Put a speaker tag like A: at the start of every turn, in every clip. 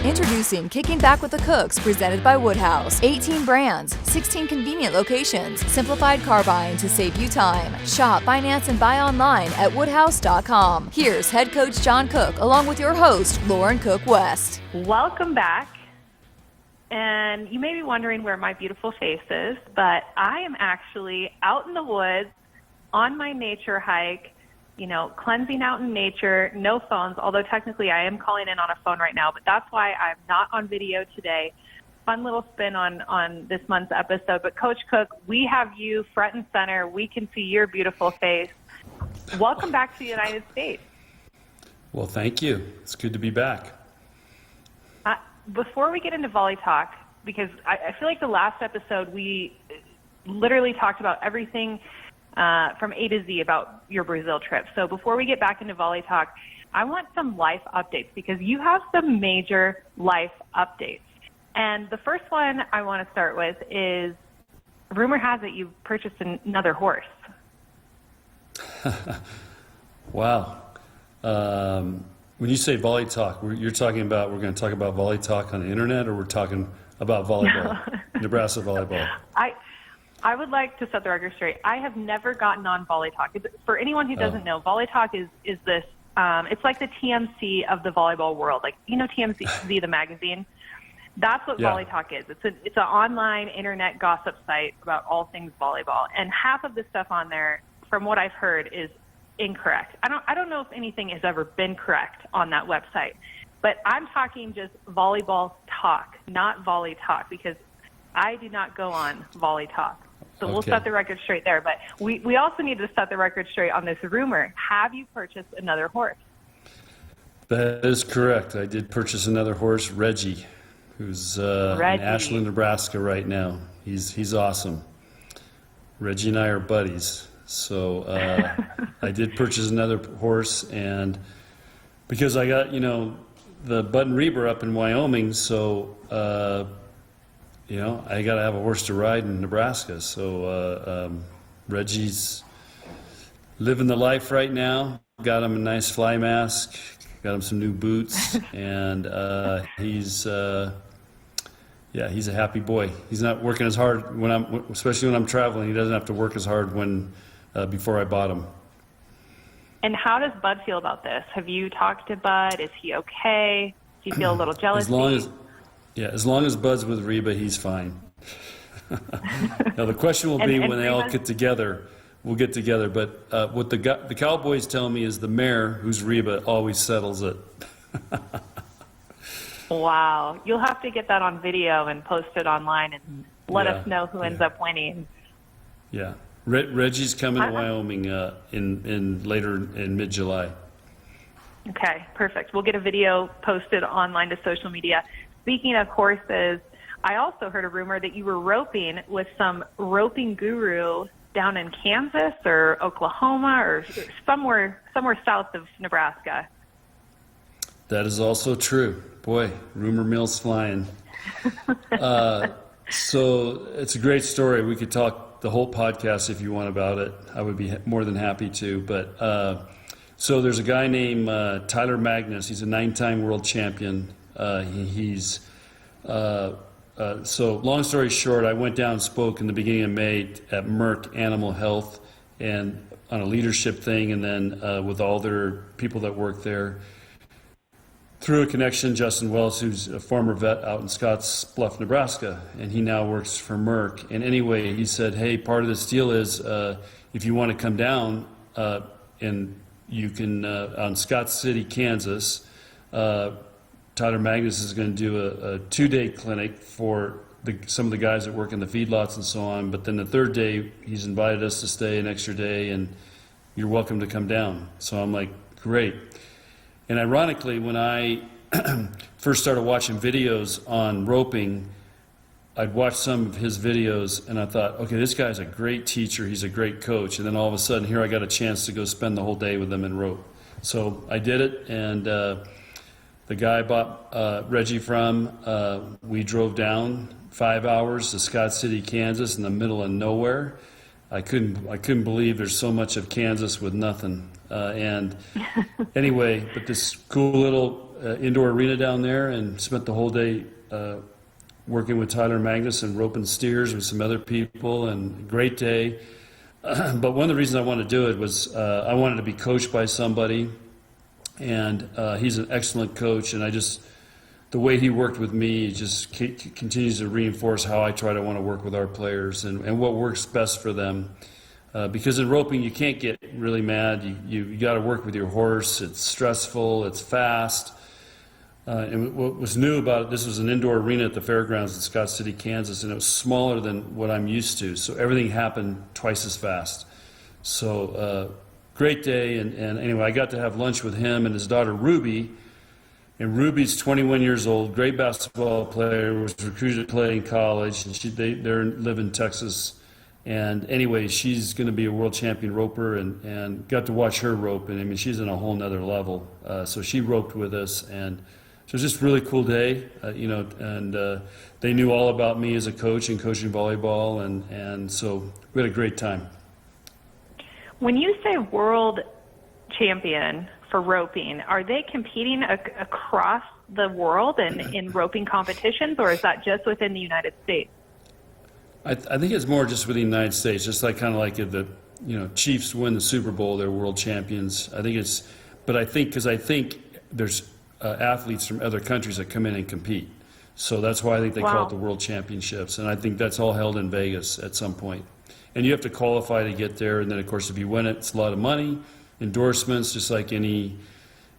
A: Introducing Kicking Back with the Cooks, presented by Woodhouse. 18 brands, 16 convenient locations, simplified car buying to save you time. Shop, finance, and buy online at woodhouse.com. Here's head coach John Cook, along with your host, Lauren Cook West.
B: Welcome back. And you may be wondering where my beautiful face is, but I am actually out in the woods on my nature hike, cleansing out in nature, no phones, although technically I am calling in on a phone right now, but that's why I'm not on video today. Fun little spin on this month's episode. But Coach Cook, we have you front and center. We can see your beautiful face. Welcome back to the United States.
C: Well, thank you. It's good to be back.
B: Before we get into volley talk, because I feel like the last episode we literally talked about everything from A to Z about your Brazil trip. So before we get back into volley talk, I want some life updates because you have some major life updates. And the first one I want to start with is, rumor has it you've purchased another horse.
C: Wow. When you say volley talk, you're talking about, we're going to talk about volley talk on the internet, or we're talking about volleyball, Nebraska volleyball?
B: I would like to set the record straight. I have never gotten on Volley Talk. For anyone who doesn't know, Volley Talk is this, it's like the TMC of the volleyball world. Like, TMC, the magazine? That's what Volley Talk is. It's an online internet gossip site about all things volleyball. And half of the stuff on there, from what I've heard, is incorrect. I don't know if anything has ever been correct on that website. But I'm talking just volleyball talk, not volley talk, because I do not go on Volley Talk. So we'll set the record straight there. But we also need to set the record straight on this rumor. Have you purchased another horse?
C: That is correct. I did purchase another horse, Reggie, who's in Ashland, Nebraska right now. He's awesome. Reggie and I are buddies. So I did purchase another horse, and because I got, the Bud and Reber up in Wyoming, so I got to have a horse to ride in Nebraska. So Reggie's living the life right now. Got him a nice fly mask, got him some new boots, and he's a happy boy. He's not working as hard especially when I'm traveling. He doesn't have to work as hard before I bought him.
B: And how does Bud feel about this? Have you talked to Bud? Is he okay? Do you feel a little jealousy?
C: As long as Bud's with Reba, he's fine. Now the question will be when they all get together. We'll get together, but what the Cowboys tell me is the mare, who's Reba, always settles it.
B: Wow, you'll have to get that on video and post it online and let us know who ends up winning.
C: Yeah, Reggie's coming to Wyoming later in mid-July.
B: Okay, perfect. We'll get a video posted online to social media. Speaking of horses, I also heard a rumor that you were roping with some roping guru down in Kansas or Oklahoma or somewhere south of Nebraska.
C: That is also true. Boy, rumor mill's flying. So it's a great story. We could talk the whole podcast if you want about it. I would be more than happy to. But so there's a guy named Tyler Magnus. He's a 9-time world champion. So long story short, I went down and spoke in the beginning of May at Merck Animal Health and on a leadership thing, and then with all their people that work there. Through a connection, Justin Wells, who's a former vet out in Scottsbluff, Nebraska, and he now works for Merck. And anyway, he said, hey, part of this deal is if you want to come down and you can, on Scott City, Kansas, Tyler Magnus is going to do a 2-day clinic for some of the guys that work in the feedlots and so on. But then the third day, he's invited us to stay an extra day, and you're welcome to come down. So I'm like, great. And ironically, when I first started watching videos on roping, I'd watched some of his videos, and I thought, okay, this guy's a great teacher. He's a great coach. And then all of a sudden, here I got a chance to go spend the whole day with him and rope. So I did it, and the guy I bought Reggie from, we drove down 5 hours to Scott City, Kansas, in the middle of nowhere. I couldn't believe there's so much of Kansas with nothing. And anyway, but this cool little indoor arena down there, and spent the whole day working with Tyler Magnus and roping steers with some other people, and great day. But one of the reasons I wanted to do it was I wanted to be coached by somebody, and he's an excellent coach, and the way he worked with me just continues to reinforce how I try to want to work with our players and what works best for them. Because in roping, you can't get really mad. You got to work with your horse. It's stressful. It's fast. And what was new about it, this was an indoor arena at the fairgrounds in Scott City, Kansas, and it was smaller than what I'm used to. So everything happened twice as fast. So great day. And anyway, I got to have lunch with him and his daughter, Ruby. And Ruby's 21 years old, great basketball player, was recruited to play in college, and they live in Texas. And anyway, she's going to be a world champion roper, and got to watch her rope. And I mean, she's on a whole nother level. So she roped with us, and so it was just a really cool day, and they knew all about me as a coach and coaching volleyball, and so we had a great time.
B: When you say world champion for roping, are they competing across the world in roping competitions, or is that just within the United States?
C: I think it's more just within the United States, just like kind of like if the Chiefs win the Super Bowl, they're world champions. I think because I think there's athletes from other countries that come in and compete. So that's why I think they call it the World Championships, and I think that's all held in Vegas at some point. And you have to qualify to get there, and then of course if you win it, it's a lot of money, endorsements, just like any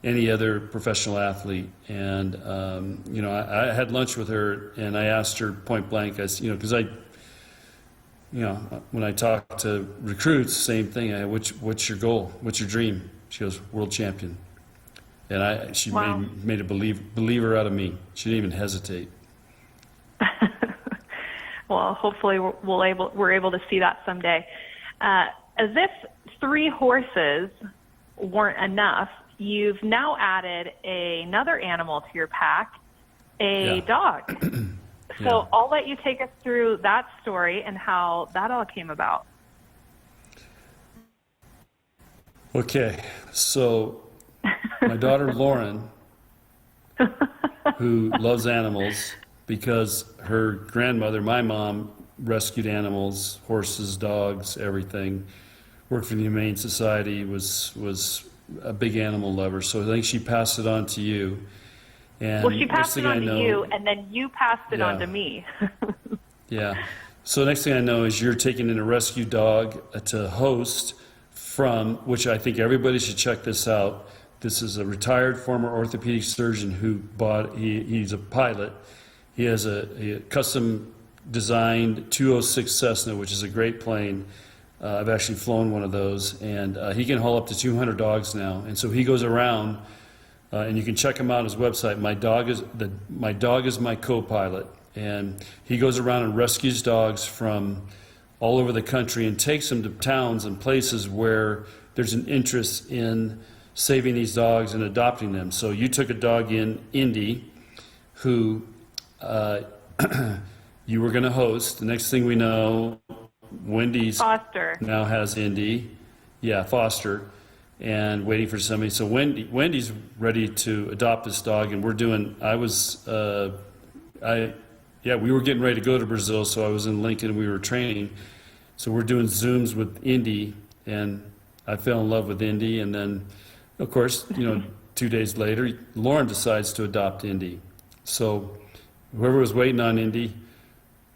C: other professional athlete. And I had lunch with her, and I asked her point blank, because when I talk to recruits, same thing. What's your goal? What's your dream? She goes, world champion. And she made a believer out of me. She didn't even hesitate.
B: Well, hopefully we're able to see that someday. As if 3 horses weren't enough, you've now added another animal to your pack, a dog. So I'll let you take us through that story and how that all came about.
C: Okay, so my daughter Lauren, who loves animals because her grandmother, my mom, rescued animals, horses, dogs, everything, worked for the Humane Society, was a big animal lover. So I think she passed it on to you. And
B: well, she passed it on to you, and then you passed it on to me.
C: Yeah. So next thing I know is you're taking in a rescue dog to host from, which I think everybody should check this out. This is a retired former orthopedic surgeon who he's a pilot. He has a custom designed 206 Cessna, which is a great plane. I've actually flown one of those, and he can haul up to 200 dogs now. And so he goes around, and you can check him out on his website. My dog is my co-pilot, and he goes around and rescues dogs from all over the country and takes them to towns and places where there's an interest in saving these dogs and adopting them. So you took a dog in, Indy, who you were going to host. The next thing we know, Wendy's
B: Foster
C: now has Indy. Yeah, Foster. And waiting for somebody. So Wendy's ready to adopt this dog, and we were getting ready to go to Brazil, so I was in Lincoln, we were training. So we're doing Zooms with Indy, and I fell in love with Indy, and then, of course, 2 days later, Lauren decides to adopt Indy. So whoever was waiting on Indy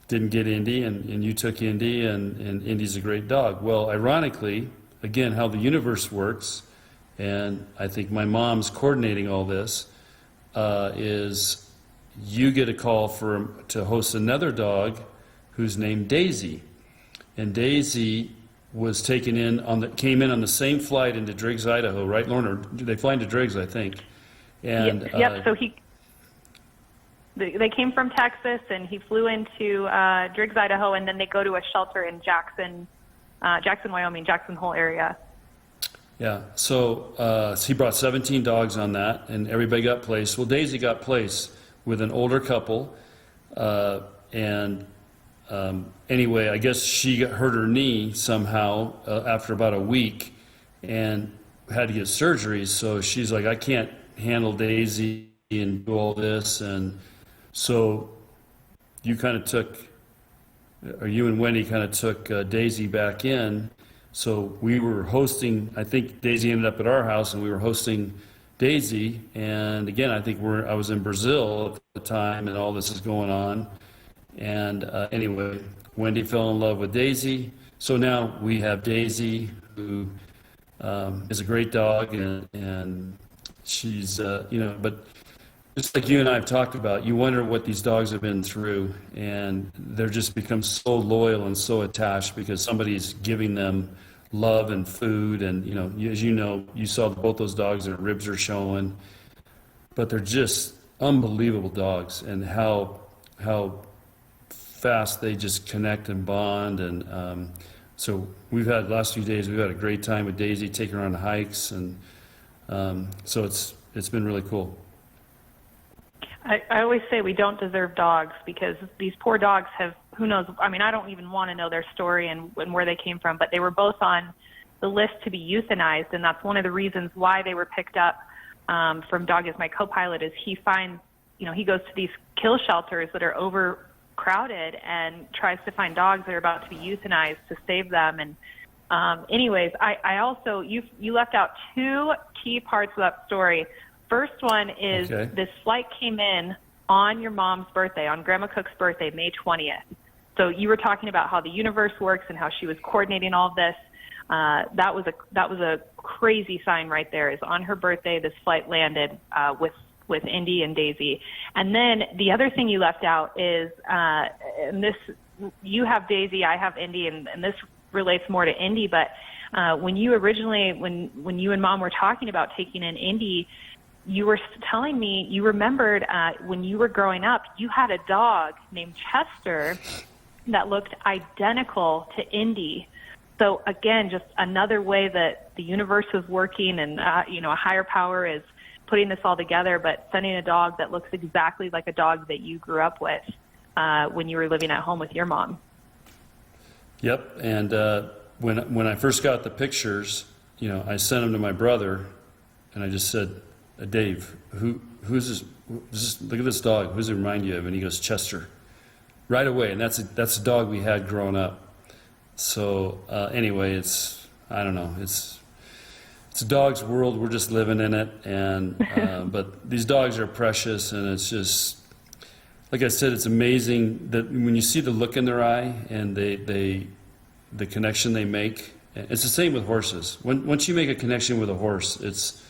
C: didn't get Indy, and you took Indy, and Indy's a great dog. Well, ironically, again, how the universe works, and I think my mom's coordinating all this, is you get a call to host another dog who's named Daisy. And Daisy was came in on the same flight into Driggs, Idaho, right, Lorna? They fly into Driggs, I think. And
B: yep. So they came from Texas, and he flew into Driggs, Idaho, and then they go to a shelter in Jackson, Wyoming, Jackson Hole area.
C: Yeah, so he brought 17 dogs on that, and everybody got placed. Well, Daisy got placed with an older couple, and anyway, I guess she hurt her knee somehow after about a week, and had to get surgery, so she's like, I can't handle Daisy and do all this. And so you kind of took, or you and Wendy kind of took Daisy back in. So we were hosting, I think Daisy ended up at our house, and we were hosting Daisy. And again, I think I was in Brazil at the time, and all this is going on. And anyway, Wendy fell in love with Daisy. So now we have Daisy, who is a great dog, and she's, but just like you and I have talked about, you wonder what these dogs have been through, and they're just become so loyal and so attached because somebody's giving them love and food. And, as you know, you saw both those dogs, their ribs are showing, but they're just unbelievable dogs, and how fast they just connect and bond. And so last few days, we've had a great time with Daisy, taking her on hikes, and so it's been really cool.
B: I always say we don't deserve dogs because these poor dogs have, who knows, I mean, I don't even want to know their story and where they came from, but they were both on the list to be euthanized, and that's one of the reasons why they were picked up from Dog is My Co-Pilot. Is he finds, he goes to these kill shelters that are overcrowded and tries to find dogs that are about to be euthanized to save them. And anyways, I also, you left out two key parts of that story. First one is This flight came in on your mom's birthday, on Grandma Cook's birthday, May 20th. So you were talking about how the universe works and how she was coordinating all of this. That was a crazy sign right there. Is on her birthday, this flight landed with Indy and Daisy. And then the other thing you left out is, and this, you have Daisy, I have Indy, and this relates more to Indy. But when you originally, when you and Mom were talking about taking in Indy, you were telling me you remembered when you were growing up, you had a dog named Chester that looked identical to Indy. So again, just another way that the universe is working, and a higher power is putting this all together, but sending a dog that looks exactly like a dog that you grew up with when you were living at home with your mom. Yep, and
C: when I first got the pictures, I sent them to my brother, and I just said, Dave, who's this? Look at this dog. Who does it remind you of? And he goes, Chester. Right away, and that's a dog we had growing up. So anyway, I don't know. It's a dog's world. We're just living in it, and but these dogs are precious, and it's just, like I said, it's amazing that when you see the look in their eye and the connection they make. It's the same with horses. Once you make a connection with a horse, it's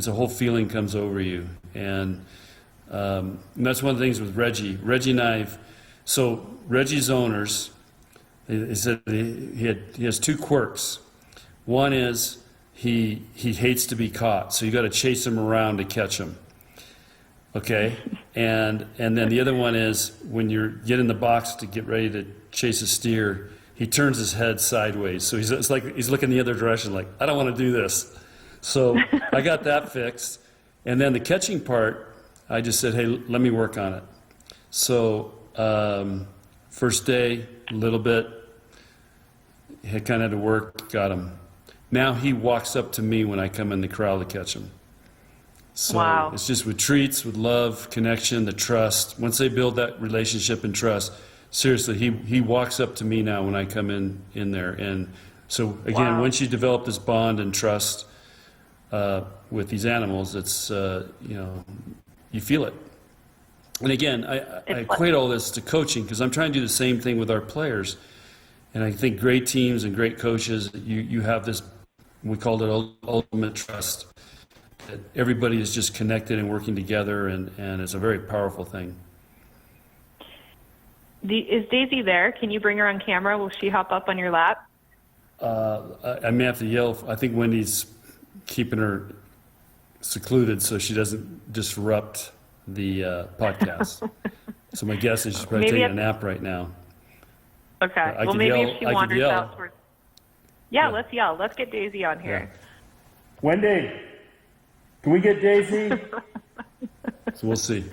C: a whole feeling comes over you, and that's one of the things with Reggie. Reggie and so Reggie's owners, he said he has two quirks. One is he hates to be caught, so you got to chase him around to catch him. Okay, and then the other one is when you get in the box to get ready to chase a steer, he turns his head sideways, so it's like he's looking the other direction, like I don't want to do this. So I got that fixed. And then the catching part, I just said, hey, let me work on it. So first day, a little bit, he kind of had to work, got him. Now he walks up to me when I come in the corral to catch him. So
B: wow.
C: It's just with treats, with love, connection, the trust. Once they build that relationship and trust, seriously, he walks up to me now when I come in there. And so again,
B: wow.
C: Once you develop this bond and trust, with these animals, it's you feel it. And again, I equate all this to coaching because I'm trying to do the same thing with our players. And I think great teams and great coaches, you have this, we called it ultimate trust, that everybody is just connected and working together, and it's a very powerful thing.
B: Is Daisy there? Can you bring her on camera? Will she hop up on your lap?
C: I may have to yell. I think Wendy's keeping her secluded so she doesn't disrupt the podcast. So my guess is she's probably taking a nap right now.
B: Okay. Well, maybe if she wanders out towards... Yeah, let's yell. Let's get Daisy on here.
C: Yeah. Wendy, can we get Daisy? So we'll see.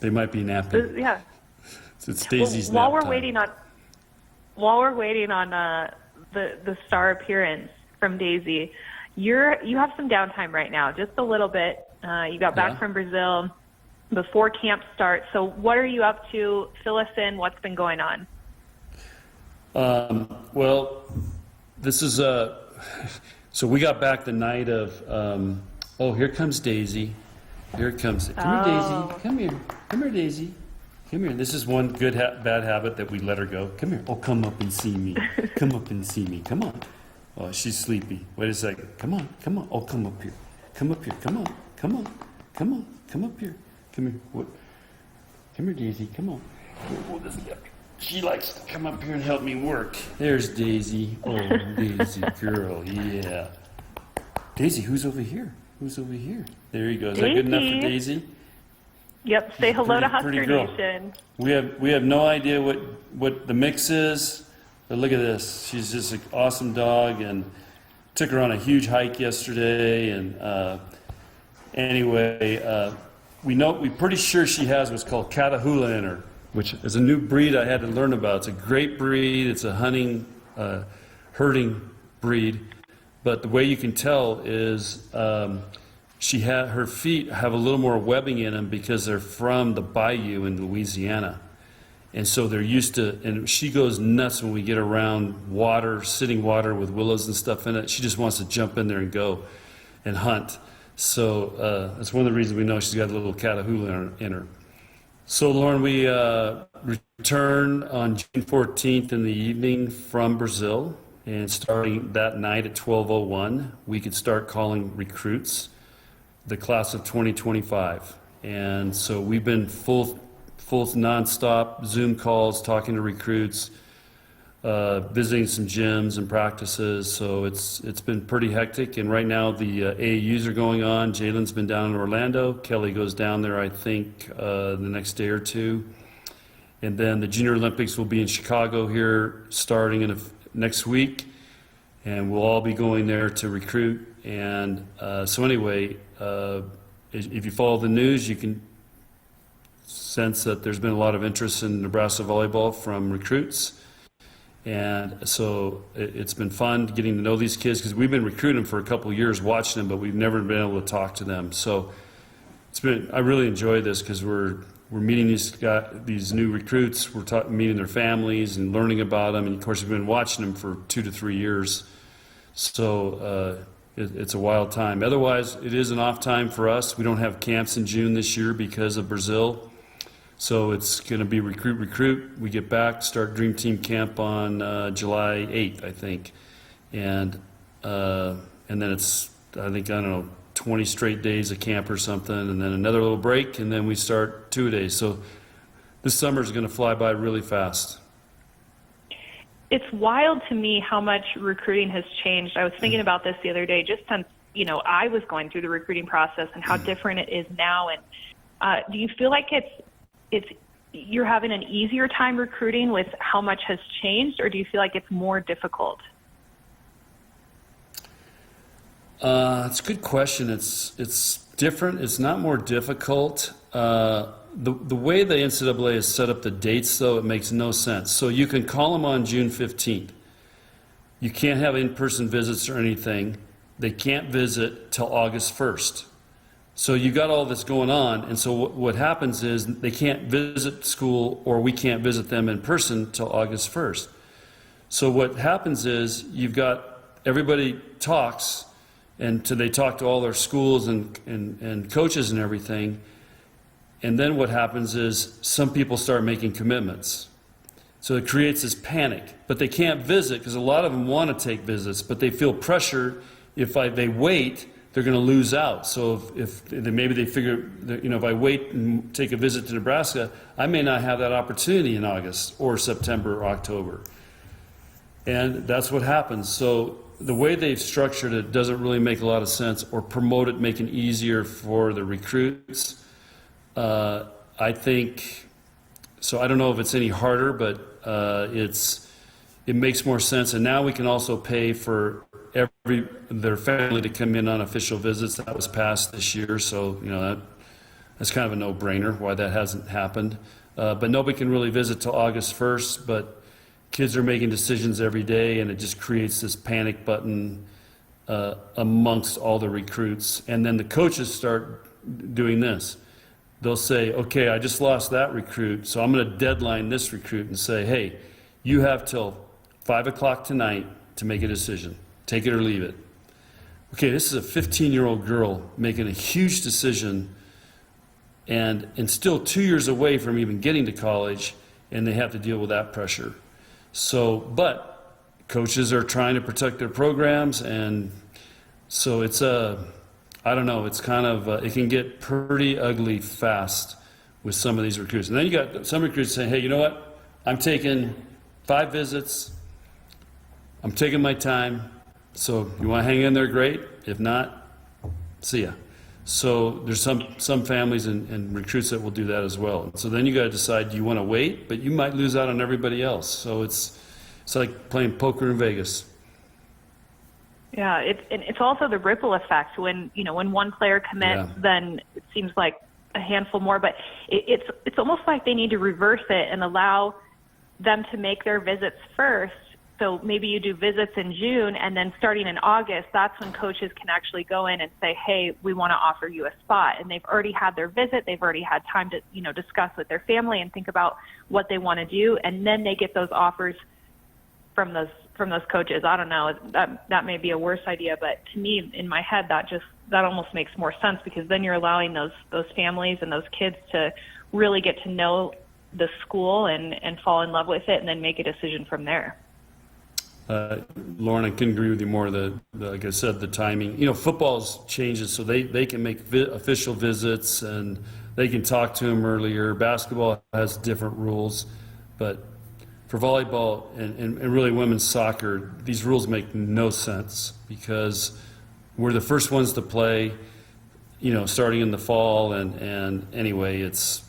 C: They might be napping.
B: Yeah.
C: So it's Daisy's
B: while
C: nap
B: we're
C: time.
B: waiting on the star appearance from Daisy. You have some downtime right now, just a little bit. You got back from Brazil before camp starts. So what are you up to? Fill us in. What's been going on?
C: Well, this is so we got back the night of. Here comes Daisy. Here it comes. Come here, Daisy. Come here. Come here, Daisy. Come here. This is one good bad habit that we let her go. Come here. Oh, come up and see me. Come up and see me. Come on. Oh, she's sleepy. Wait a second. Come on. Come on. Oh, come up here. Come up here. Come on. Come on. Come on. Come up here. Come here. What? Come here, Daisy. Come on. Oh, this guy. She likes to come up here and help me work. There's Daisy. Oh, Daisy girl. Yeah. Daisy, who's over here? Who's over here? There you go. Is that good enough for Daisy?
B: Yep. Say hello to Husker Nation.
C: We have no idea what the mix is, but look at this. She's just an awesome dog, and took her on a huge hike yesterday. And anyway, we're pretty sure she has what's called Catahoula in her, which is a new breed I had to learn about. It's a great breed. It's a herding breed. But the way you can tell is her feet have a little more webbing in them because they're from the bayou in Louisiana. And so they're used to, and she goes nuts when we get around water, sitting water with willows and stuff in it. She just wants to jump in there and go and hunt. So that's one of the reasons we know she's got a little Catahoula in her. So Lauren, we return on June 14th in the evening from Brazil. And starting that night at 12:01, we could start calling recruits, the class of 2025. And so we've been full nonstop Zoom calls, talking to recruits, visiting some gyms and practices. So it's been pretty hectic. And right now the AAUs are going on. Jalen's been down in Orlando. Kelly goes down there, I think, the next day or two. And then the Junior Olympics will be in Chicago here starting next week, and we'll all be going there to recruit. And so anyway, if you follow the news, you can sense that there's been a lot of interest in Nebraska volleyball from recruits. And so it's been fun getting to know these kids, because we've been recruiting them for a couple of years, watching them, but we've never been able to talk to them. So I really enjoy this, because we're meeting these new recruits. We're meeting their families and learning about them. And of course, we've been watching them for 2 to 3 years. So it's a wild time. Otherwise, it is an off time for us. We don't have camps in June this year because of Brazil. So it's going to be recruit. We get back, start Dream Team Camp on July 8th, I think. And then it's, I don't know, 20 straight days of camp or something, and then another little break, and then we start 2 days. So this summer is going to fly by really fast.
B: It's wild to me how much recruiting has changed. I was thinking about this the other day, just since, I was going through the recruiting process and how different it is now. And do you feel like you're having an easier time recruiting with how much has changed, or do you feel like it's more difficult?
C: It's a good question. It's different. It's not more difficult. The way the NCAA has set up the dates, though, it makes no sense. So you can call them on June 15th. You can't have in-person visits or anything. They can't visit till August 1st. So you got all this going on, and so what happens is they can't visit school, or we can't visit them in person till August 1st. So what happens is you've got everybody talks, and they talk to all their schools and coaches and everything. And then what happens is some people start making commitments. So it creates this panic. But they can't visit, because a lot of them want to take visits, but they feel pressure. If they wait, they're going to lose out. So if maybe they figure that, if I wait and take a visit to Nebraska, I may not have that opportunity in August or September or October. And that's what happens. So the way they've structured it doesn't really make a lot of sense, or promote it, making it easier for the recruits. I think, so I don't know if it's any harder, but it makes more sense. And now we can also pay for their family to come in on official visits. That was passed this year, so that's kind of a no-brainer why that hasn't happened. But nobody can really visit till August 1st, but kids are making decisions every day, and it just creates this panic button amongst all the recruits. And then the coaches start doing this. They'll say, okay, I just lost that recruit, so I'm going to deadline this recruit and say, hey, you have till 5 o'clock tonight to make a decision. Take it or leave it. Okay, this is a 15-year-old girl making a huge decision and still 2 years away from even getting to college, and they have to deal with that pressure. So, but coaches are trying to protect their programs, and so it's I don't know, it's kind of, it can get pretty ugly fast with some of these recruits. And then you got some recruits saying, hey, you know what? I'm taking 5 visits. I'm taking my time. So you want to hang in there, great. If not, see ya. So there's some families and recruits that will do that as well. So then you got to decide, do you want to wait? But you might lose out on everybody else. So it's like playing poker in Vegas.
B: Yeah, it's also the ripple effect. When one player commits, then it seems like a handful more. But it's almost like they need to reverse it and allow them to make their visits first. So maybe you do visits in June, and then starting in August, that's when coaches can actually go in and say, hey, we want to offer you a spot. And they've already had their visit. They've already had time to discuss with their family and think about what they want to do. And then they get those offers from those coaches. I don't know, that may be a worse idea, but to me, in my head, that almost makes more sense, because then you're allowing those families and those kids to really get to know the school and fall in love with it, and then make a decision from there.
C: Lauren, I couldn't agree with you more. Like I said, the timing. Football's changes, so they can make official visits and they can talk to them earlier. Basketball has different rules, but for volleyball and really women's soccer, these rules make no sense, because we're the first ones to play, starting in the fall. And anyway, it's,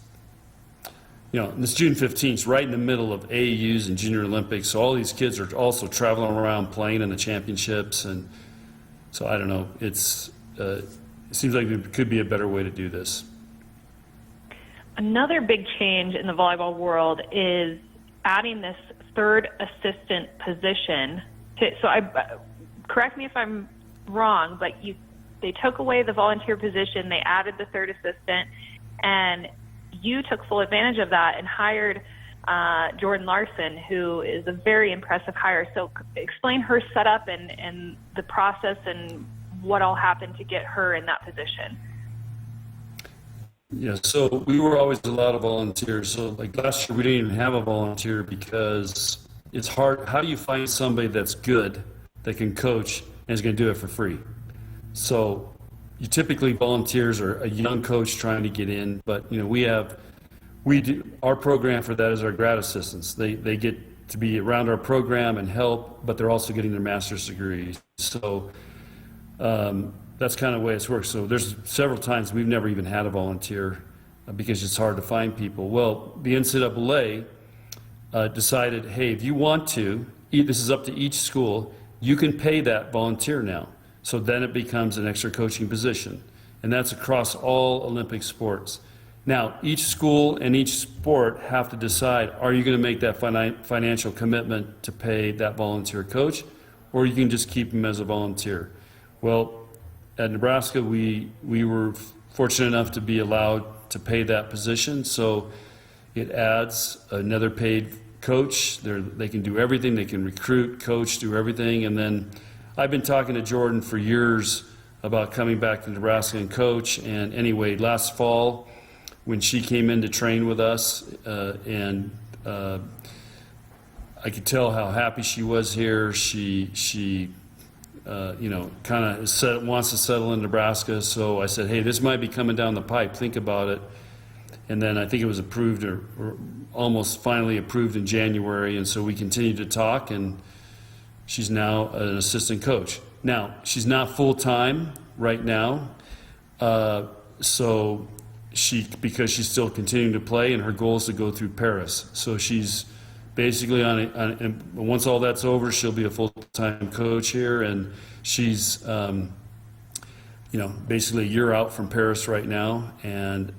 C: this June 15th, right in the middle of AAUs and Junior Olympics. So all these kids are also traveling around playing in the championships. And so I don't know. It seems like there could be a better way to do this.
B: Another big change in the volleyball world is adding this third assistant position. Correct me if I'm wrong, but they took away the volunteer position, they added the third assistant, and you took full advantage of that and hired Jordan Larson, who is a very impressive hire. So explain her setup and the process and what all happened to get her in that position.
C: Yeah, so we were always allowed to volunteer. So like last year, we didn't even have a volunteer because it's hard. How do you find somebody that's good, that can coach, and is going to do it for free? So you typically, volunteers are a young coach trying to get in, but our program for that is our grad assistants. They get to be around our program and help, but they're also getting their master's degrees. So that's kind of the way it's worked. So there's several times we've never even had a volunteer because it's hard to find people. Well, the NCAA decided, hey, if you want to, this is up to each school, you can pay that volunteer now. So then it becomes an extra coaching position. And that's across all Olympic sports. Now, each school and each sport have to decide, are you going to make that financial commitment to pay that volunteer coach, or you can just keep him as a volunteer? Well, at Nebraska, we were fortunate enough to be allowed to pay that position, so it adds another paid coach. They can do everything. They can recruit, coach, do everything. And then I've been talking to Jordan for years about coming back to Nebraska and coach. And anyway, last fall, when she came in to train with us, I could tell how happy she was here. She kind of wants to settle in Nebraska. So I said, hey, this might be coming down the pipe. Think about it. And then I think it was approved or almost finally approved in January. And so we continued to talk, and she's now an assistant coach. Now, she's not full-time right now. Because she's still continuing to play, and her goal is to go through Paris. So she's basically once all that's over, she'll be a full-time coach here, and she's basically a year out from Paris right now, and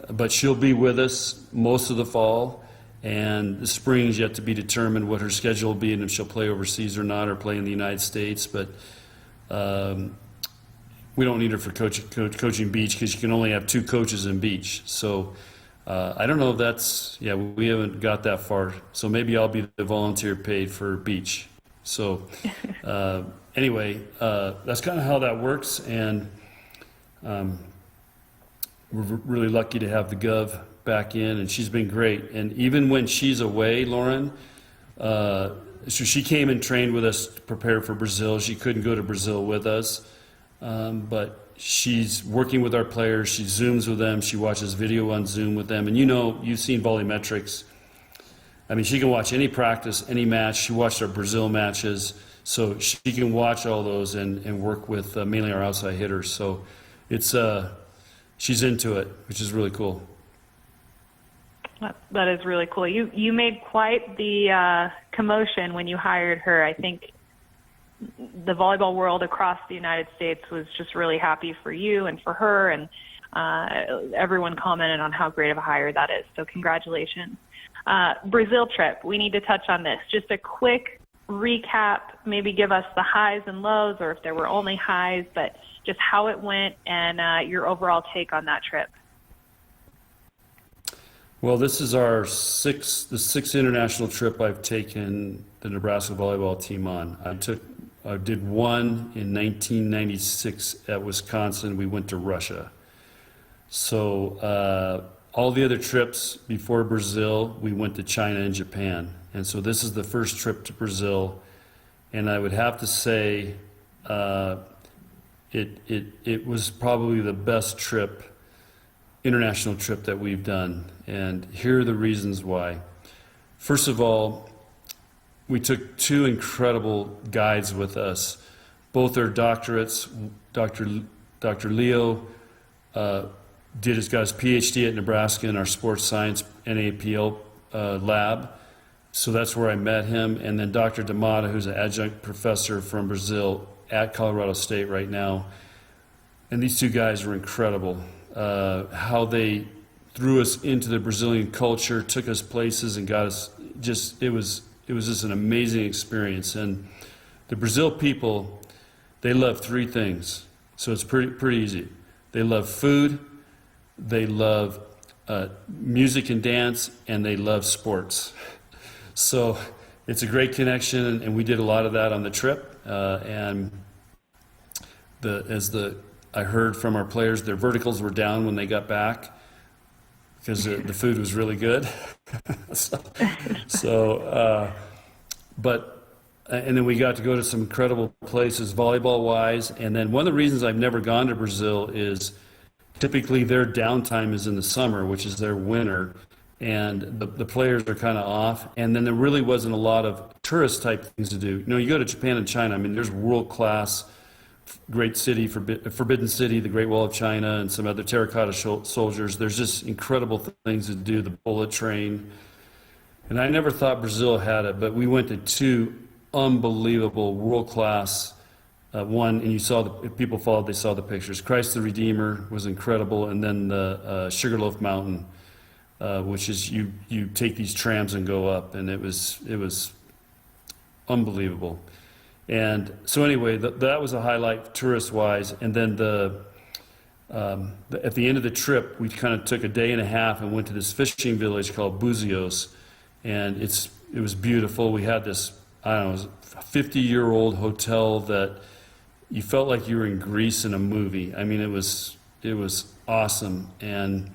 C: but she'll be with us most of the fall, and the spring is yet to be determined what her schedule will be and if she'll play overseas or not, or play in the United States. But we don't need her for coaching beach because you can only have 2 coaches in beach. So I don't know if that's, we haven't got that far. So maybe I'll be the volunteer paid for beach. So anyway, that's kind of how that works. And we're really lucky to have the Gov back in, and she's been great. And even when she's away, Lauren, so she came and trained with us to prepare for Brazil. She couldn't go to Brazil with us, but she's working with our players. She Zooms with them. She watches video on Zoom with them. And you've seen Volleymetrics. I mean, she can watch any practice, any match. She watched our Brazil matches, so she can watch all those and work with mainly our outside hitters. So it's she's into it, which is really cool.
B: That is really cool. You made quite the commotion when you hired her. I think the volleyball world across the United States was just really happy for you and for her, and everyone commented on how great of a hire that is. So congratulations. Brazil trip, we need to touch on this. Just a quick recap, maybe give us the highs and lows, or if there were only highs, but just how it went and your overall take on that trip.
C: Well, this is the sixth international trip I've taken the Nebraska volleyball team on. I did one in 1996 at Wisconsin. We went to Russia. So all the other trips before Brazil, we went to China and Japan. And so this is the first trip to Brazil. And I would have to say it was probably the best international trip that we've done. And here are the reasons why. First of all, we took 2 incredible guides with us. Both are doctorates. Dr. Leo got his PhD at Nebraska in our sports science NAPL lab. So that's where I met him. And then Dr. D'Amata, who's an adjunct professor from Brazil at Colorado State right now. And these 2 guys were incredible. How they threw us into the Brazilian culture, took us places, and got us it was just an amazing experience. And the Brazil people, they love 3 things. So it's pretty easy. They love food, they love music and dance, and they love sports. So it's a great connection, and we did a lot of that on the trip. And I heard from our players, their verticals were down when they got back because the food was really good. And then we got to go to some incredible places volleyball-wise. And then one of the reasons I've never gone to Brazil is typically their downtime is in the summer, which is their winter, and the players are kind of off. And then there really wasn't a lot of tourist-type things to do. You go to Japan and China, I mean, there's world-class, great city, Forbidden City, the Great Wall of China, and some other terracotta soldiers. There's just incredible things to do, the bullet train. And I never thought Brazil had it, but we went to 2 unbelievable, world-class, one, and you saw if people followed, they saw the pictures. Christ the Redeemer was incredible, and then the Sugarloaf Mountain, which is you take these trams and go up, and it was unbelievable. And so anyway, that was a highlight tourist-wise. And then at the end of the trip, we kind of took a day and a half and went to this fishing village called Buzios, and it was beautiful. We had this, I don't know, it was a 50-year-old hotel that you felt like you were in Greece in a movie. I mean, it was awesome. And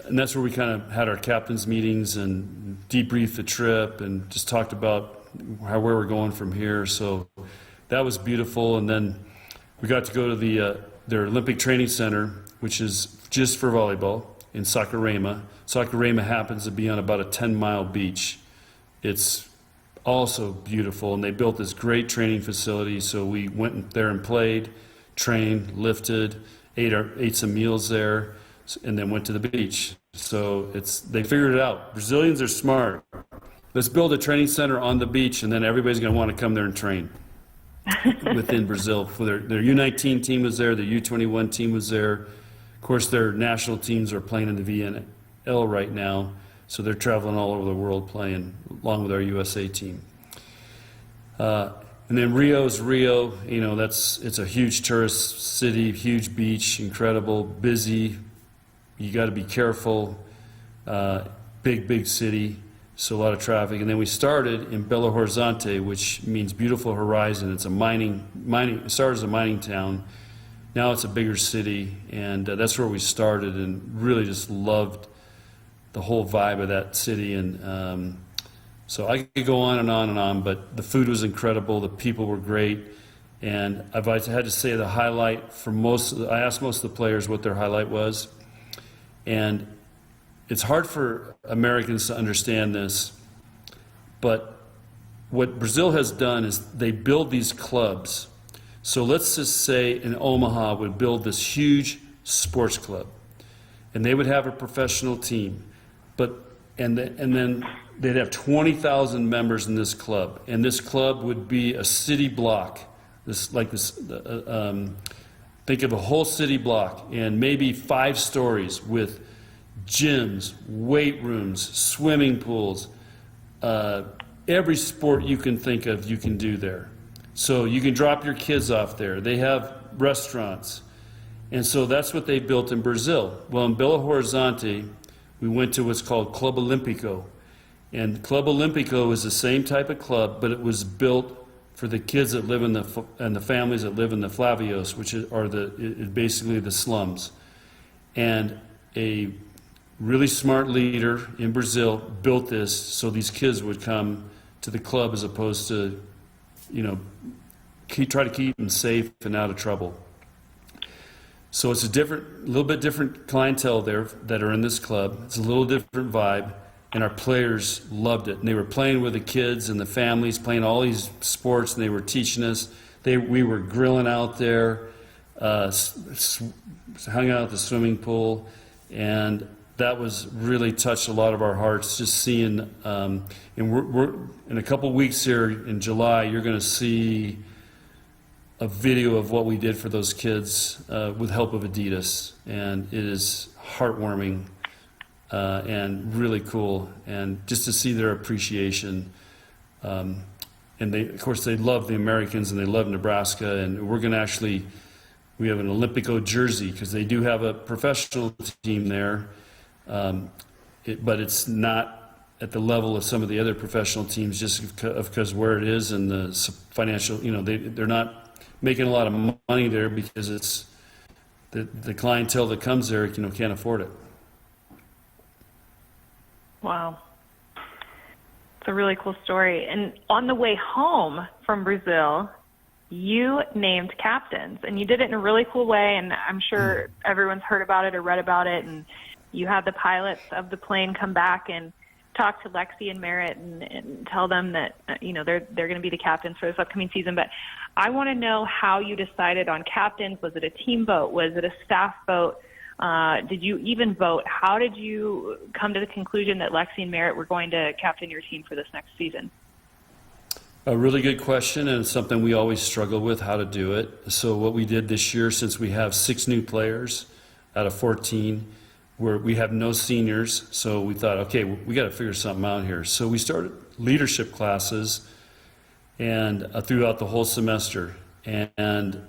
C: that's where we kind of had our captain's meetings and debriefed the trip and just talked about where we're going from here. So that was beautiful. And then we got to go to their Olympic Training Center, which is just for volleyball, in Saquarema. Saquarema happens to be on about a 10-mile beach. It's also beautiful, and they built this great training facility. So we went there and played, trained, lifted, ate some meals there, and then went to the beach. So they figured it out. Brazilians are smart. Let's build a training center on the beach, and then everybody's going to want to come there and train within Brazil. For their U19 team was there, the U21 team was there. Of course, their national teams are playing in the VNL right now, so they're traveling all over the world playing along with our USA team. And And then Rio's Rio, it's a huge tourist city, huge beach, incredible, busy. You got to be careful. Big city, so a lot of traffic. And then we started in Belo Horizonte, which means beautiful horizon. It's a mining. It started as a mining town. Now it's a bigger city, and that's where we started, and really just loved the whole vibe of that city. And so I could go on and on and on, but the food was incredible, the people were great, and if I had to say the highlight for I asked most of the players what their highlight was, and it's hard for Americans to understand this, but what Brazil has done is they build these clubs. So let's just say in Omaha would build this huge sports club, and they would have a professional team, and then they'd have 20,000 members in this club, and this club would be a city block. Think of a whole city block, and maybe 5 stories with gyms, weight rooms, swimming pools, every sport you can think of, you can do there. So you can drop your kids off there. They have restaurants. And so that's what they built in Brazil. Well, in Belo Horizonte, we went to what's called Club Olímpico. And Club Olímpico is the same type of club, but it was built for the kids that live and the families that live in the Flavios, which are basically the slums. And a really smart leader in Brazil built this so these kids would come to the club as opposed to, try to keep them safe and out of trouble. So it's a little bit different clientele there that are in this club. It's a little different vibe, and our players loved it. And they were playing with the kids and the families, playing all these sports, and they were teaching us. We were grilling out there, hung out at the swimming pool, and that really touched a lot of our hearts. Just seeing, and we're in a couple weeks here in July, you're going to see a video of what we did for those kids with help of Adidas, and it is heartwarming and really cool, and just to see their appreciation. And of course, they love the Americans and they love Nebraska, and we're going to we have an Olympico jersey because they do have a professional team there, but it's not at the level of some of the other professional teams just because where it is and the financial, they're not making a lot of money there because it's the clientele that comes there, can't afford it.
B: Wow. It's a really cool story. And on the way home from Brazil, you named captains, and you did it in a really cool way, and I'm sure everyone's heard about it or read about it, and you had the pilots of the plane come back and talk to Lexi and Merritt and tell them that they're going to be the captains for this upcoming season. But I want to know how you decided on captains. Was it a team vote? Was it a staff vote? Did you even vote? How did you come to the conclusion that Lexi and Merritt were going to captain your team for this next season?
C: A really good question, and it's something we always struggle with, how to do it. So what we did this year, since we have 6 new players out of 14, we have no seniors, so we thought, okay, we got to figure something out here. So we started leadership classes and throughout the whole semester, and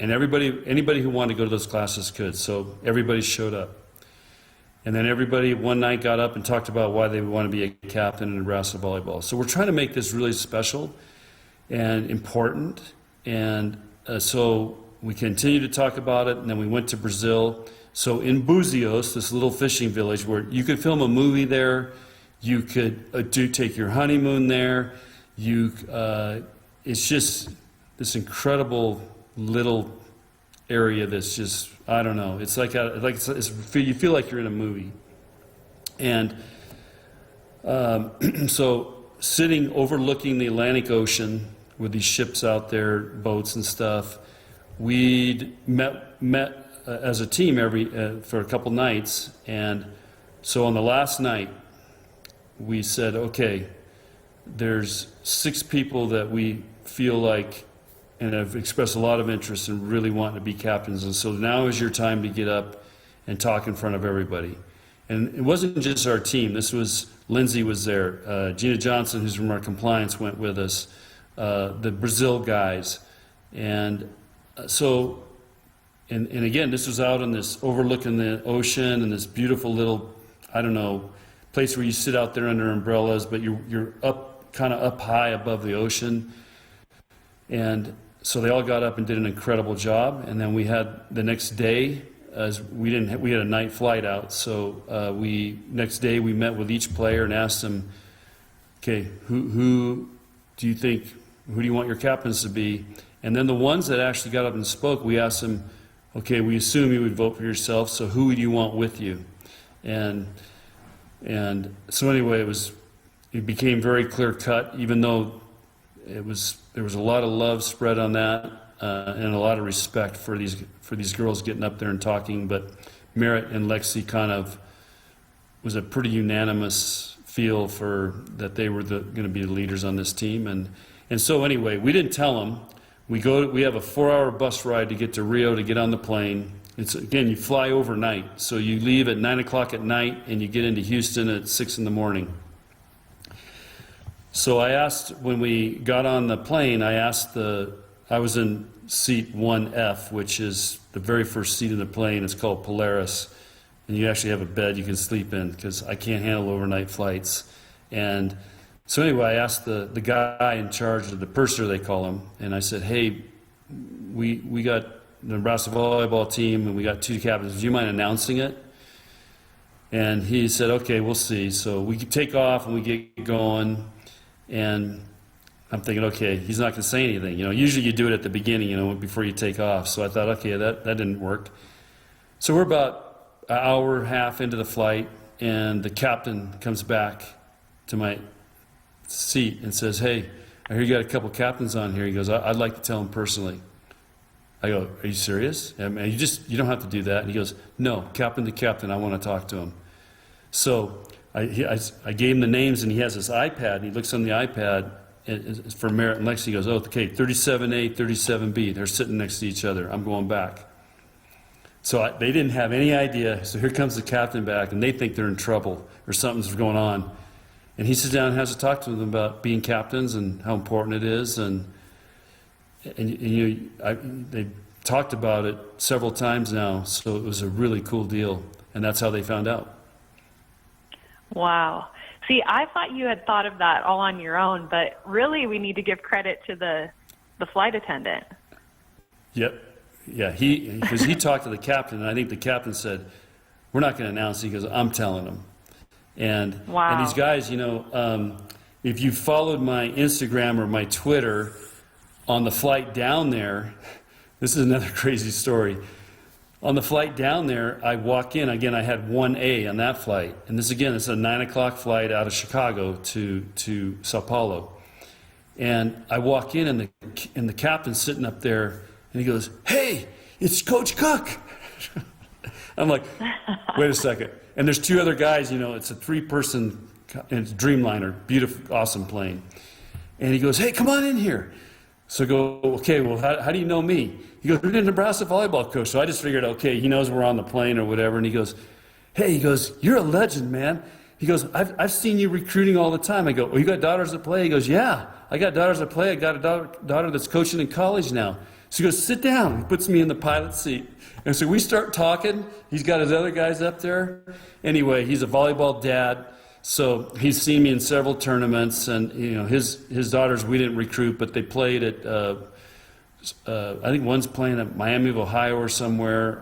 C: anybody who wanted to go to those classes could. So everybody showed up, and then everybody one night got up and talked about why they want to be a captain in Nebraska volleyball. So we're trying to make this really special and important, and so we continued to talk about it, and then we went to Brazil. So in Buzios, this little fishing village where you could film a movie there, you could take your honeymoon there. It's just this incredible little area that's just, I don't know. It's you feel like you're in a movie. And so sitting overlooking the Atlantic Ocean with these ships out there, boats and stuff, we'd met as a team for a couple nights, and so on the last night we said, okay, there's 6 people that we feel like and have expressed a lot of interest and really want to be captains, and so now is your time to get up and talk in front of everybody. And it wasn't just our team. This was Lindsay was there, Gina Johnson, who's from our compliance, went with us, the Brazil guys. And so, and again, this was out on this overlooking the ocean and this beautiful little, I don't know, place where you sit out there under umbrellas, but you're up, kind of up high above the ocean. And so they all got up and did an incredible job. And then we had the next day, as we had a night flight out. So next day we met with each player and asked them, okay, who do you want your captains to be? And then the ones that actually got up and spoke, we asked them, okay, we assume you would vote for yourself, so who would you want with you? And so anyway, it became very clear cut, even though there was a lot of love spread on that, and a lot of respect for these girls getting up there and talking. But Merritt and Lexi kind of was a pretty unanimous feel for that they were going to be the leaders on this team. And so anyway, we didn't tell them. We have a 4-hour bus ride to get to Rio to get on the plane. Again, you fly overnight. So you leave at 9 o'clock at night and you get into Houston at 6 in the morning. So I asked, when we got on the plane, I was in seat 1F, which is the very first seat of the plane. It's called Polaris. And you actually have a bed you can sleep in, because I can't handle overnight flights. And so anyway, I asked the guy in charge of the purser, they call him, and I said, hey, we got the Nebraska Volleyball team and we got 2 captains. Do you mind announcing it? And he said, okay, we'll see. So we take off and we get going, and I'm thinking, okay, he's not going to say anything. Usually you do it at the beginning, before you take off. So I thought, okay, that didn't work. So we're about an hour and a half into the flight, and the captain comes back to my seat and says, hey, I hear you got a couple captains on here. He goes, I'd like to tell them personally. I go, are you serious? I mean, you don't have to do that. And he goes, no, captain to captain, I want to talk to him. So I gave him the names, and he has this iPad, and he looks on the iPad for Merritt and Lexi. He goes, oh, okay, 37A, 37B, they're sitting next to each other. I'm going back. So they didn't have any idea. So here comes the captain back, and they think they're in trouble or something's going on. And he sits down and has to talk to them about being captains and how important it is. And they talked about it several times now, so it was a really cool deal. And that's how they found out.
B: Wow. See, I thought you had thought of that all on your own, but really we need to give credit to the flight attendant.
C: Yep. Yeah, because he talked to the captain, and I think the captain said, we're not going to announce it. He goes, I'm telling them. And,
B: wow.
C: And these guys, if you followed my Instagram or my Twitter on the flight down there, this is another crazy story. On the flight down there, I walk in, again, I had 1A on that flight. And this is a 9 o'clock flight out of Chicago to Sao Paulo. And I walk in, and the captain's sitting up there, and he goes, hey, it's Coach Cook. I'm like, wait a second. And there's 2 other guys, it's a 3-person, and it's Dreamliner, beautiful, awesome plane. And he goes, hey, come on in here. So I go, okay, well, how do you know me? He goes, you're the Nebraska volleyball coach. So I just figured, okay, he knows we're on the plane or whatever. And he goes, hey, you're a legend, man. He goes, I've seen you recruiting all the time. I go, oh, you got daughters that play? He goes, yeah, I got daughters that play. I got a daughter that's coaching in college now. So he goes, sit down. He puts me in the pilot seat. And so we start talking. He's got his other guys up there. Anyway, he's a volleyball dad. So he's seen me in several tournaments. And, his daughters we didn't recruit, but they played at, I think one's playing at Miami of Ohio or somewhere.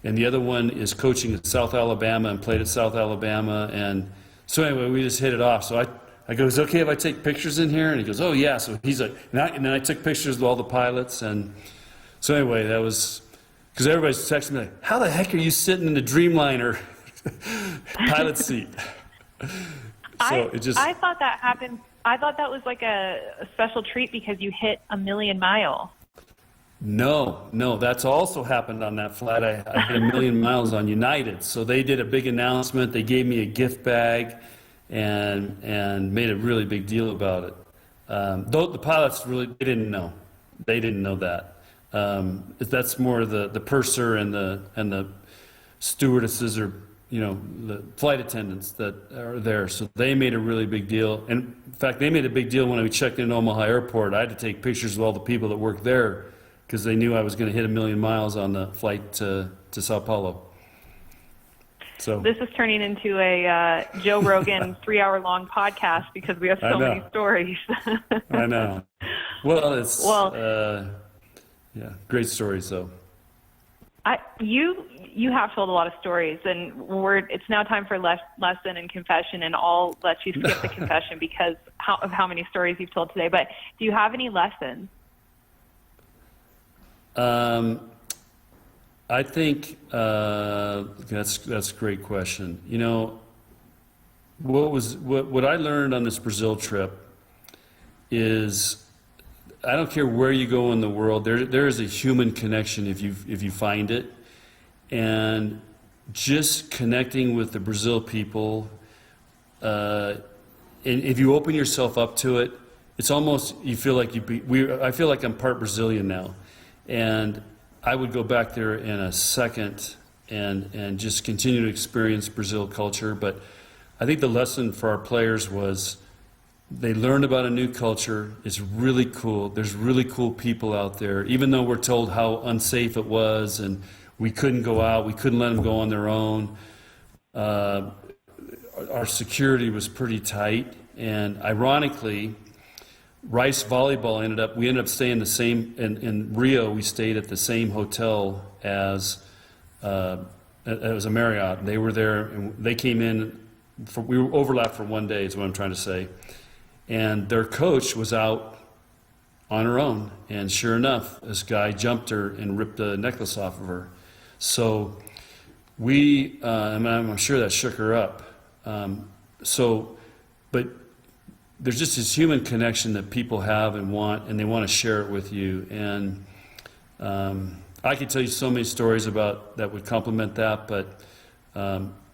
C: And the other one is coaching at South Alabama and played at South Alabama. And so anyway, we just hit it off. So I go, is it okay if I take pictures in here? And he goes, oh, yeah. So he's like, and then I took pictures with all the pilots. And so anyway, that was, because everybody's texting me like, how the heck are you sitting in the Dreamliner pilot seat?
B: I thought that happened. I thought that was like a special treat because you hit 1,000,000 miles.
C: No, that's also happened on that flight. I hit 1,000,000 miles on United. So they did a big announcement. They gave me a gift bag and made a really big deal about it. Though the pilots they didn't know. They didn't know that. That's more the purser and the stewardesses or the flight attendants that are there. So they made a really big deal. And in fact, they made a big deal when we checked into Omaha Airport. I had to take pictures of all the people that worked there because they knew I was going to hit 1,000,000 miles on the flight to Sao Paulo. So
B: this is turning into a Joe Rogan 3-hour-long podcast because we have so many stories.
C: I know. Well, it's great stories though.
B: You have told a lot of stories, and it's now time for lesson and confession, and I'll let you skip the confession because of how many stories you've told today. But do you have any lessons?
C: I think that's a great question. What I learned on this Brazil trip is I don't care where you go in the world, there is a human connection if you find it. And just connecting with the Brazil people, and if you open yourself up to it, it's almost, you feel like I feel like I'm part Brazilian now. And I would go back there in a second and just continue to experience Brazil culture. But I think the lesson for our players was they learned about a new culture. It's really cool. There's really cool people out there. Even though we're told how unsafe it was and we couldn't go out, we couldn't let them go on their own. Our security was pretty tight. And ironically, Rice Volleyball we ended up staying in Rio, we stayed at the same hotel as a Marriott. They were there, and they came in, we were overlapped for 1 day is what I'm trying to say. And their coach was out on her own, and sure enough, this guy jumped her and ripped the necklace off of her. So I'm sure that shook her up. But there's just this human connection that people have and want, and they want to share it with you. And I could tell you so many stories about that would complement that, but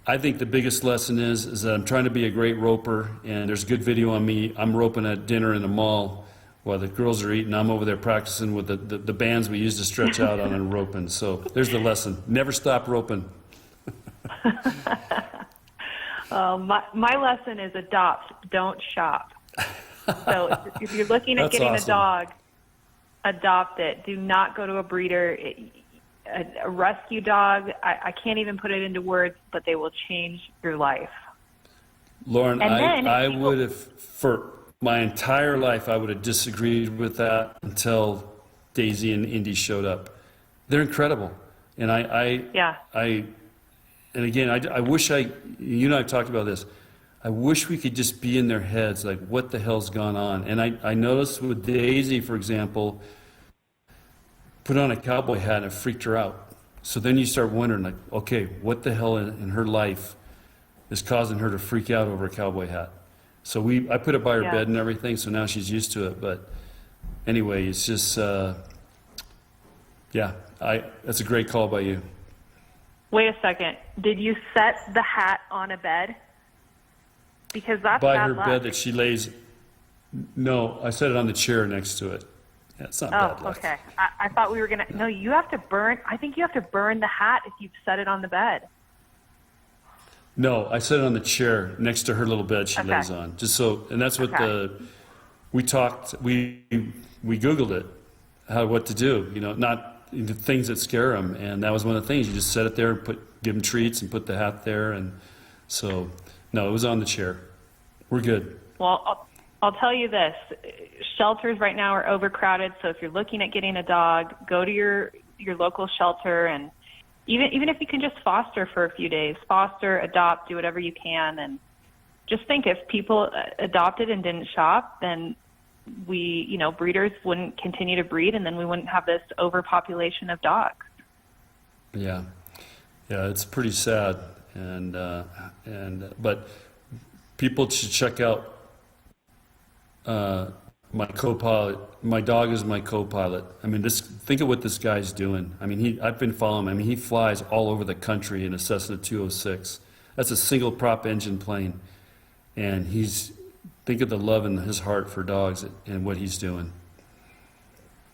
C: I think the biggest lesson is that I'm trying to be a great roper, and there's good video on me. I'm roping at dinner in the mall while the girls are eating. I'm over there practicing with the bands we use to stretch out on and roping. So there's the lesson. Never stop roping.
B: My lesson is adopt, don't shop. So if you're looking at getting
C: awesome.
B: a dog, adopt it. Do not go to a breeder. A rescue dog, I can't even put it into words, but they will change your life.
C: Lauren, I would have, for my entire life, I would have disagreed with that until Daisy and Indy showed up. They're incredible. And and again, I wish you and I have talked about this. I wish we could just be in their heads, like, what the hell's gone on? And I noticed with Daisy, for example, put on a cowboy hat and it freaked her out. So then you start wondering, like, okay, what the hell in her life is causing her to freak out over a cowboy hat? So I put it by her bed and everything, so now she's used to it. But anyway, it's just, that's a great call by you.
B: Wait a second. Did you set the hat on a bed? Because that's
C: by
B: bad
C: her
B: luck.
C: bed that she lays. No, I set it on the chair next to it. Yeah, it's not bad luck.
B: Okay. I thought we were going to... No, you have to burn... I think you have to burn the hat if you've set it on the bed.
C: No, I set it on the chair next to her little bed she lays on. Just so... And that's what we talked... We Googled it, what to do. Not the things that scare them. And that was one of the things. You just set it there, give them treats, and put the hat there. And so... No, it was on the chair. We're good.
B: Well, I'll tell you this. Shelters right now are overcrowded, so if you're looking at getting a dog, go to your local shelter, and even if you can just foster for a few days, foster, adopt, do whatever you can, and just think if people adopted and didn't shop, then breeders wouldn't continue to breed, and then we wouldn't have this overpopulation of dogs. Yeah,
C: it's pretty sad. But people should check out my co-pilot. My dog is my co-pilot. I mean, think of what this guy's doing. I mean, I've been following him. I mean, he flies all over the country in a Cessna 206. That's a single prop engine plane. And think of the love in his heart for dogs and what he's doing.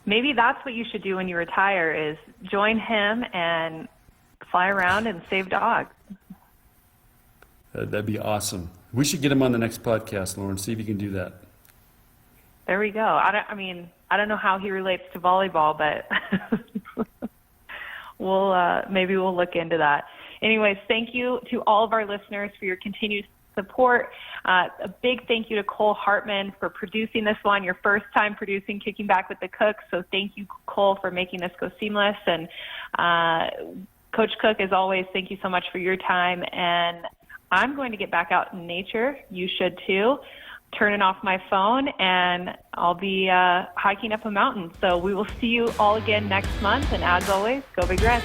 B: Maybe that's what you should do when you retire, is join him and fly around and save dogs.
C: That'd be awesome. We should get him on the next podcast, Lauren. See if you can do that.
B: There we go. I don't know how he relates to volleyball, but maybe we'll look into that. Anyways, thank you to all of our listeners for your continued support. A big thank you to Cole Hartman for producing this one, your first time producing Kicking Back with the Cooks. So thank you, Cole, for making this go seamless. And Coach Cook, as always, thank you so much for your time. And I'm going to get back out in nature. You should too. Turning off my phone, and I'll be hiking up a mountain. So we will see you all again next month. And as always, go Big Red.